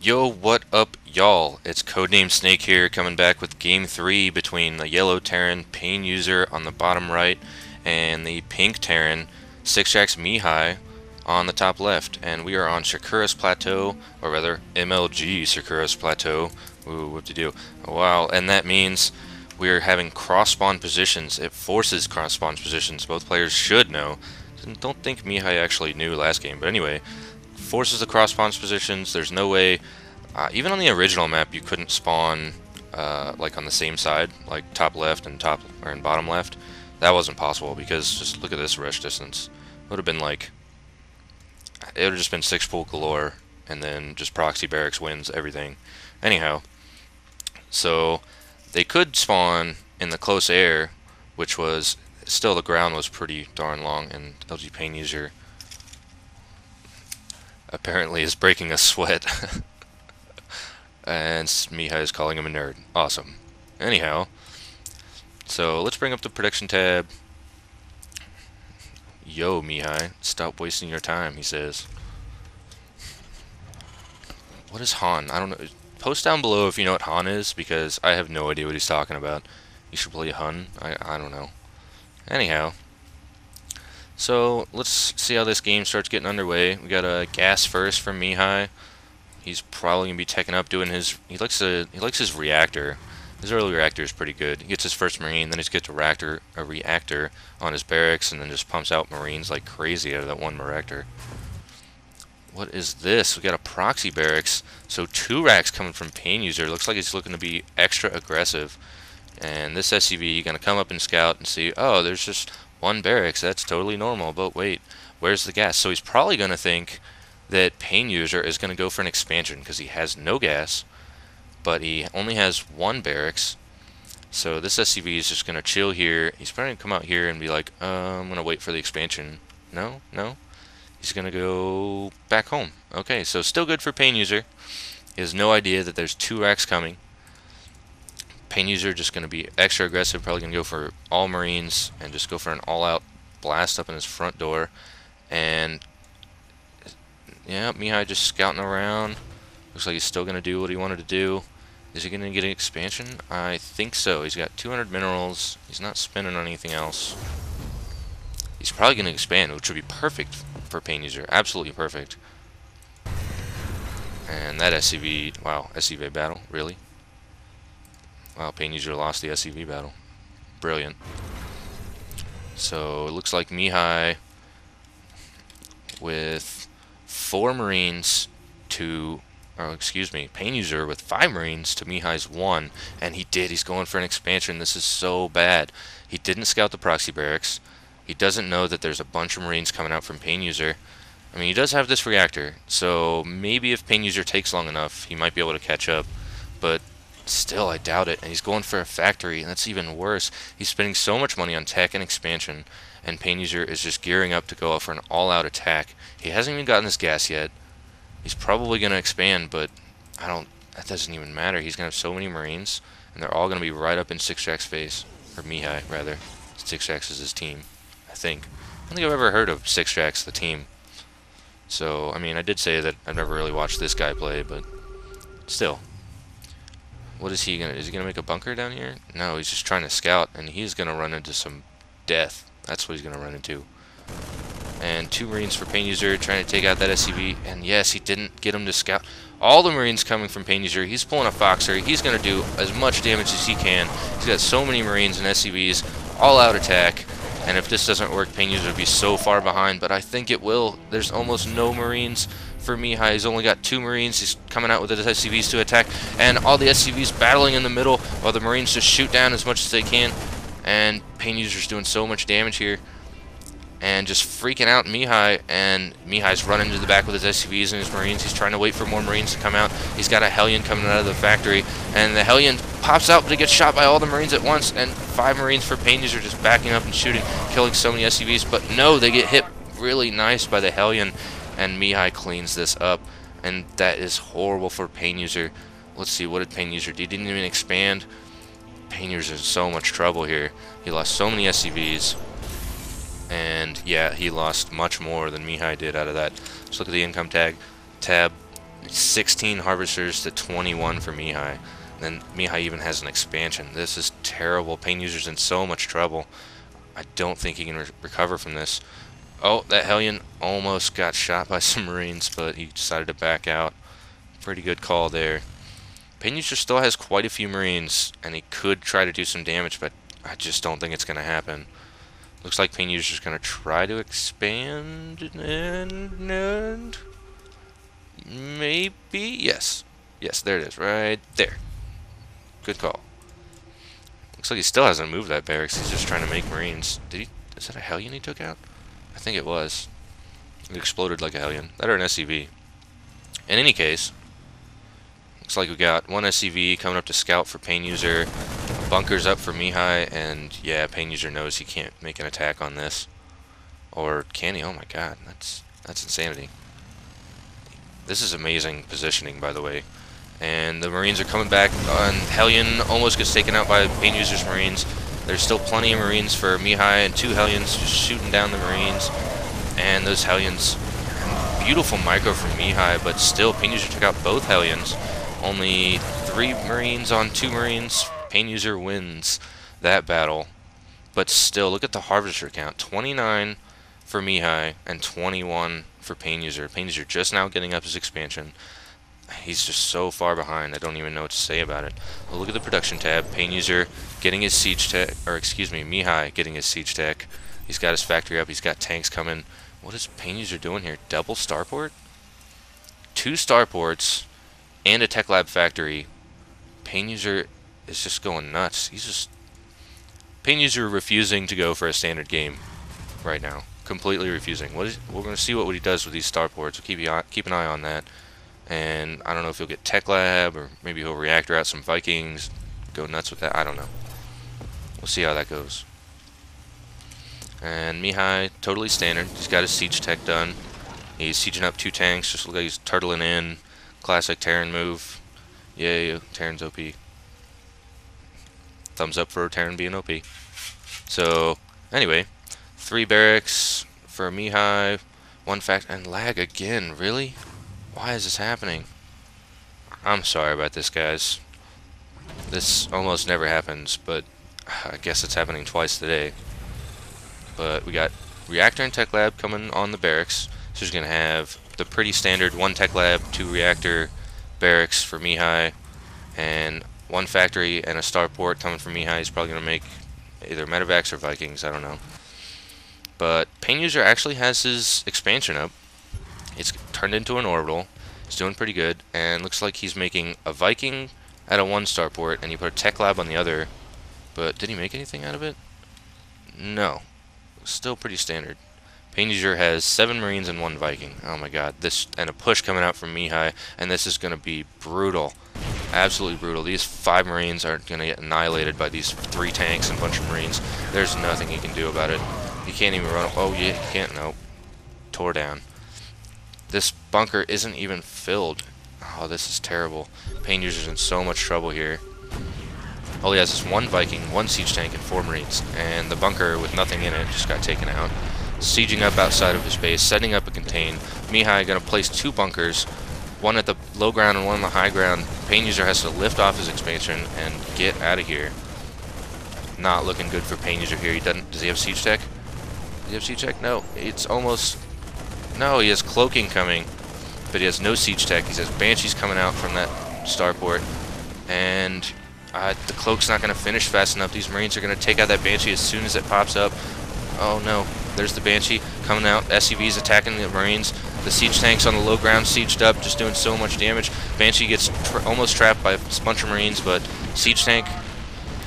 Yo, what up, y'all? It's Codename Snake here, coming back with Game 3 between the yellow Terran Painuser on the bottom right and the pink Terran SixJaxMiHai on the top left. And we are on Sakura's Plateau, or rather, MLG Sakura's Plateau. Ooh, whoop-de-doo. Wow, and that means we're having cross-spawn positions. It forces cross-spawn positions. Both players should know. Don't think Mihai actually knew last game, but anyway, forces the cross spawn positions. There's no way, even on the original map, you couldn't spawn like on the same side, like top left and top or in bottom left. That wasn't possible because just look at this rush distance. It would have been like, it would have just been 6-pool galore, and then just proxy barracks wins everything. Anyhow, so they could spawn in the close air, which was still the ground was pretty darn long, and LGPainuser apparently is breaking a sweat. And Mihai is calling him a nerd. Awesome. Anyhow, so let's bring up the prediction tab. Yo, Mihai, stop wasting your time, he says. What is Han? I don't know. Post down below if you know what Han is, because I have no idea what he's talking about. You should play Hun. I don't know. Anyhow, so let's see how this game starts getting underway. We got a gas first from Mihai. He's probably gonna be teching up, doing his. He likes his reactor. His early reactor is pretty good. He gets his first marine, then he gets a reactor on his barracks, and then just pumps out marines like crazy out of that one reactor. What is this? We got a proxy barracks. So 2 racks coming from Painuser. Looks like he's looking to be extra aggressive. And this SCV gonna come up and scout and see, oh, there's just 1 barracks. That's totally normal. But wait, where's the gas? So he's probably gonna think that Painuser is gonna go for an expansion because he has no gas, but he only has 1 barracks. So this SCV is just gonna chill here. He's probably gonna come out here and be like, I'm gonna wait for the expansion. No. He's gonna go back home. Okay, so still good for Painuser. He has no idea that there's 2 racks coming. Painuser just going to be extra aggressive, probably going to go for all marines and just go for an all-out blast up in his front door. And yeah, Mihai just scouting around. Looks like he's still going to do what he wanted to do. Is he going to get an expansion? I think so. He's got 200 minerals. He's not spending on anything else. He's probably going to expand, which would be perfect for Painuser. Absolutely perfect. And that SCV, wow, SCV battle, really? Wow, Painuser lost the SCV battle. Brilliant. So it looks like Mihai with 4 marines to, or excuse me, Painuser with 5 marines to Mihai's 1, and he's going for an expansion. This is so bad. He didn't scout the proxy barracks. He doesn't know that there's a bunch of marines coming out from Painuser. I mean, he does have this reactor, so maybe if Painuser takes long enough, he might be able to catch up, but still, I doubt it. And he's going for a factory, and that's even worse. He's spending so much money on tech and expansion, and Painuser is just gearing up to go out for an all-out attack. He hasn't even gotten his gas yet. He's probably going to expand, but that doesn't even matter. He's going to have so many marines, and they're all going to be right up in SixJax's face. Or Mihai, rather. SixJax is his team, I think. I don't think I've ever heard of SixJax, the team. So, I mean, I did say that I've never really watched this guy play, but still. What is he gonna? Is he gonna make a bunker down here? No, he's just trying to scout, and he's gonna run into some death. That's what he's gonna run into. And 2 marines for Painuser trying to take out that SCV. And yes, he didn't get him to scout. All the marines coming from Painuser. He's pulling a Foxer. He's gonna do as much damage as he can. He's got so many marines and SCVs. All-out attack. And if this doesn't work, Painuser will be so far behind. But I think it will. There's almost no marines for Mihai. He's only got 2 marines. He's coming out with his SCVs to attack, and all the SCVs battling in the middle while the marines just shoot down as much as they can. And Painuser's doing so much damage here and just freaking out Mihai, and Mihai's running to the back with his SCVs and his marines. He's trying to wait for more marines to come out. He's got a Hellion coming out of the factory, and the Hellion pops out, but it gets shot by all the marines at once, and 5 marines for Painuser just backing up and shooting, killing so many SCVs. But no, they get hit really nice by the Hellion, and Mihai cleans this up, and that is horrible for Painuser. Let's see, what did Painuser do? He didn't even expand. Painuser's in so much trouble here. He lost so many SCVs. And yeah, he lost much more than Mihai did out of that. Let's look at the income tab. 16 harvesters to 21 for Mihai. Then Mihai even has an expansion. This is terrible. Painuser's in so much trouble. I don't think he can recover from this. Oh, that Hellion almost got shot by some Marines, but he decided to back out. Pretty good call there. Painuser still has quite a few Marines, and he could try to do some damage, but I just don't think it's going to happen. Looks like Painuser's going to try to expand, and maybe, yes. Yes, there it is, right there. Good call. Looks like he still hasn't moved that barracks. He's just trying to make Marines. Is that a Hellion he took out? I think it was. It exploded like a Hellion. That or an SCV. In any case, looks like we got one SCV coming up to scout for Painuser. Bunkers up for Mihai, and yeah, Painuser knows he can't make an attack on this. Or can he? Oh my god, that's insanity. This is amazing positioning, by the way. And the Marines are coming back, and Hellion almost gets taken out by Painuser's Marines. There's still plenty of Marines for Mihai, and 2 Hellions just shooting down the Marines. And those Hellions, beautiful micro from Mihai, but still Painuser took out both Hellions. Only 3 Marines on 2 Marines. Painuser wins that battle. But still, look at the harvester count. 29 for Mihai and 21 for Painuser. Painuser just now getting up his expansion. He's just so far behind, I don't even know what to say about it. Well, look at the production tab. Painuser getting his siege tech, or excuse me, Mihai getting his siege tech. He's got his factory up, he's got tanks coming. What is Painuser doing here? Double starport? 2 starports and a tech lab factory. Painuser is just going nuts. Painuser refusing to go for a standard game right now. Completely refusing. We're going to see what he does with these starports. We'll keep an eye on that. And I don't know if he'll get Tech Lab, or maybe he'll reactor out some Vikings, go nuts with that. I don't know. We'll see how that goes. And Mihai, totally standard. He's got his siege tech done. He's sieging up 2 tanks, just look like he's turtling in. Classic Terran move. Yay, Terran's OP. Thumbs up for Terran being OP. So, anyway, 3 barracks for Mihai, 1 and lag again, really? Why is this happening? I'm sorry about this, guys. This almost never happens, but I guess it's happening twice today. But we got reactor and tech lab coming on the barracks. So he's going to have the pretty standard 1 tech lab, 2 reactor barracks for Mihai, and 1 factory and a starport coming from Mihai. He's probably going to make either medevacs or Vikings, I don't know. But Painuser actually has his expansion up. It's turned into an orbital. It's doing pretty good, and looks like he's making a Viking at a 1 starport, and he put a tech lab on the other. But did he make anything out of it? No. Still pretty standard. Painuser has 7 Marines and 1 Viking. Oh my god. This, and a push coming out from Mihai, and this is going to be brutal. Absolutely brutal. These 5 Marines are going to get annihilated by these 3 tanks and a bunch of Marines. There's nothing he can do about it. He can't even run. Oh yeah, he can't. No. Tore down. This bunker isn't even filled. Oh, this is terrible. Painuser's in so much trouble here. All he has is 1 Viking, 1 siege tank, and 4 Marines. And the bunker with nothing in it just got taken out. Sieging up outside of his base, setting up a contain. Mihai gonna place 2 bunkers, 1 at the low ground and 1 on the high ground. Painuser has to lift off his expansion and get out of here. Not looking good for Painuser here. Does he have siege tech? Does he have siege tech? No. It's almost... No, he has cloaking coming, but he has no siege tech. He has banshees coming out from that starport, and the cloak's not going to finish fast enough. These Marines are going to take out that banshee as soon as it pops up. Oh no, there's the banshee coming out. SCV's attacking the Marines. The siege tank's on the low ground, sieged up, just doing so much damage. Banshee gets almost trapped by a bunch of Marines, but siege tank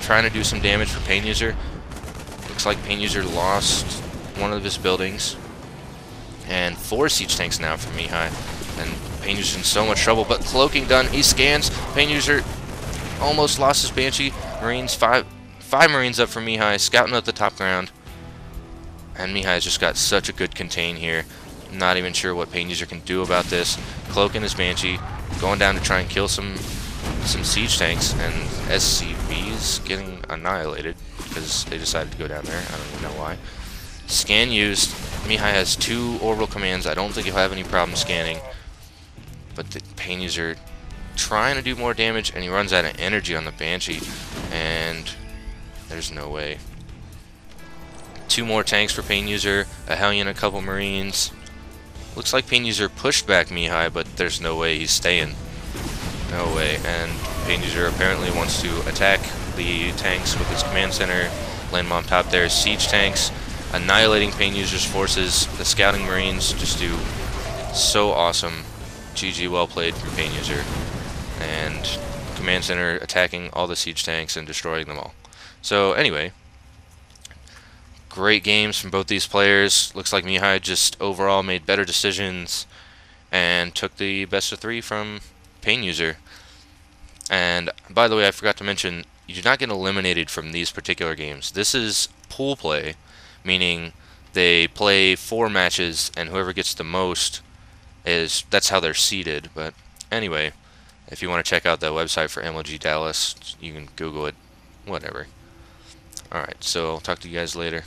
trying to do some damage for Painuser. Looks like Painuser lost one of his buildings. And 4 siege tanks now for Mihai. And Painuser's in so much trouble, but cloaking done. He scans. Painuser almost lost his Banshee. Marines, 5 Marines up for Mihai, scouting up the top ground. And Mihai's just got such a good contain here. Not even sure what Painuser can do about this. Cloaking his Banshee, going down to try and kill some siege tanks, and SCV's getting annihilated because they decided to go down there. I don't even know why. Scan used. Mihai has 2 orbital commands. I don't think he'll have any problem scanning. But Painuser trying to do more damage, and he runs out of energy on the Banshee, and there's no way. 2 more tanks for Painuser, a Hellion, a couple Marines. Looks like Painuser pushed back Mihai, but there's no way he's staying. No way. And Painuser apparently wants to attack the tanks with his command center. Land bomb top there. Siege tanks annihilating Painuser's forces. The scouting Marines just do so awesome. GG, well played from Painuser. And command center attacking all the siege tanks and destroying them all. So anyway, great games from both these players. Looks like Mihai just overall made better decisions and took the best of 3 from Painuser. And by the way, I forgot to mention, you do not get eliminated from these particular games. This is pool play, meaning they play 4 matches and whoever gets the most that's how they're seeded. But anyway, if you want to check out the website for MLG Dallas, you can Google it, whatever. Alright, so I'll talk to you guys later.